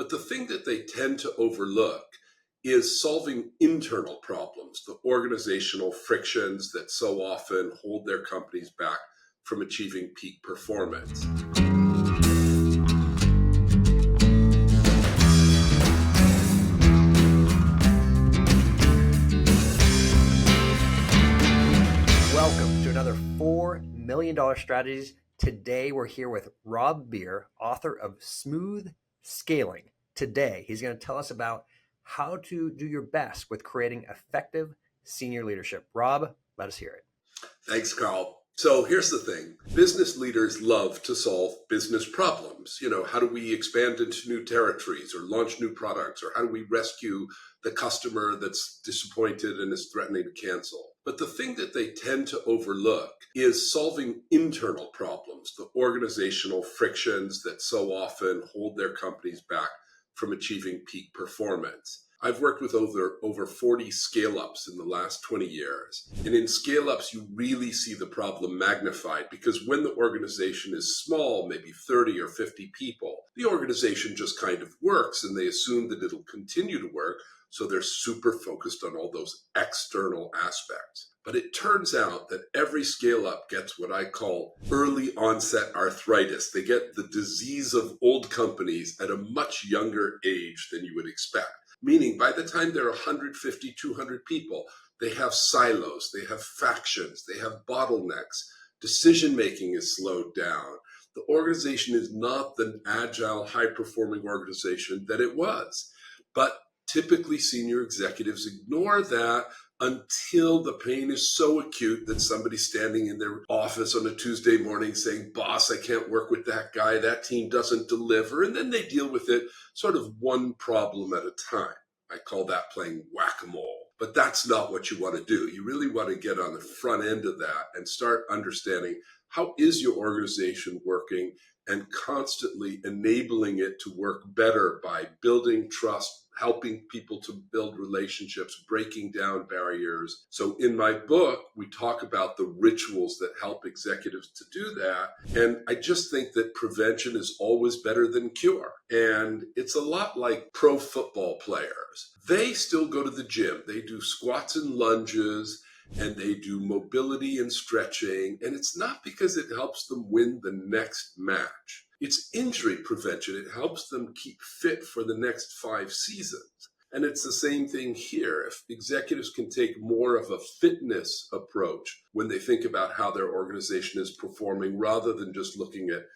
But the thing that they tend to overlook is solving internal problems, the organizational frictions that so often hold their companies back from achieving peak performance. Welcome to another $4 million Strategies. Today we're here with Rob Bier, author of Smooth Scaling. Today he's going to tell us about how to do your best with creating effective senior leadership. Rob, let us hear it. Thanks, Carl. So here's the thing. Business leaders love to solve business problems. How do we expand into new territories or launch new products? Or how do we rescue the customer that's disappointed and is threatening to cancel? But the thing that they tend to overlook is solving internal problems, the organizational frictions that so often hold their companies back from achieving peak performance. I've worked with over 40 scale-ups in the last 20 years. And in scale-ups, you really see the problem magnified because when the organization is small, maybe 30 or 50 people, the organization just kind of works and they assume that it'll continue to work. So they're super focused on all those external aspects. But it turns out that every scale-up gets what I call early onset arthritis. They get the disease of old companies at a much younger age than you would expect. Meaning by the time they're 150, 200 people, they have silos, they have factions, they have bottlenecks. Decision-making is slowed down. The organization is not the agile, high-performing organization that it was. But typically senior executives ignore that until the pain is so acute that somebody's standing in their office on a Tuesday morning saying, "Boss, I can't work with that guy. That team doesn't deliver." And then they deal with it sort of one problem at a time. I call that playing whack-a-mole. But that's not what you want to do. You really want to get on the front end of that and start understanding how is your organization working and constantly enabling it to work better by building trust, helping people to build relationships, breaking down barriers. So in my book, we talk about the rituals that help executives to do that. And I just think that prevention is always better than cure. And it's a lot like pro football players. They still go to the gym. They do squats and lunges, and they do mobility and stretching. And it's not because it helps them win the next match. It's injury prevention. It helps them keep fit for the next 5 seasons. And it's the same thing here. If executives can take more of a fitness approach when they think about how their organization is performing, rather than just looking at,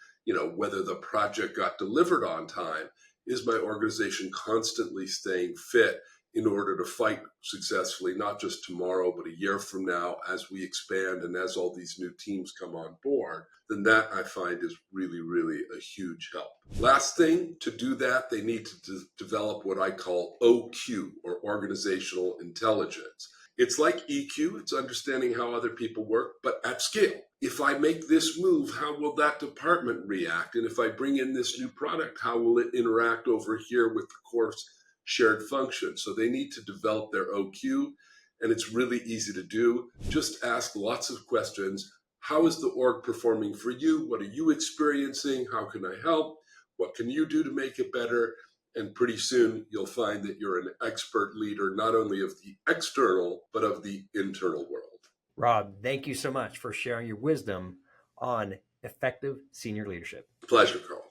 whether the project got delivered on time, is my organization constantly staying fit in order to fight successfully, not just tomorrow, but a year from now as we expand and as all these new teams come on board, then that I find is really, really a huge help. Last thing, to do that, they need to develop what I call OQ, or organizational intelligence. It's like EQ, it's understanding how other people work, but at scale. If I make this move, how will that department react? And if I bring in this new product, how will it interact over here with the course shared function? So they need to develop their OQ, and it's really easy to do. Just ask lots of questions. How is the org performing for you? What are you experiencing? How can I help? What can you do to make it better? And pretty soon you'll find that you're an expert leader, not only of the external, but of the internal world. Rob, thank you so much for sharing your wisdom on effective senior leadership. Pleasure, Carl.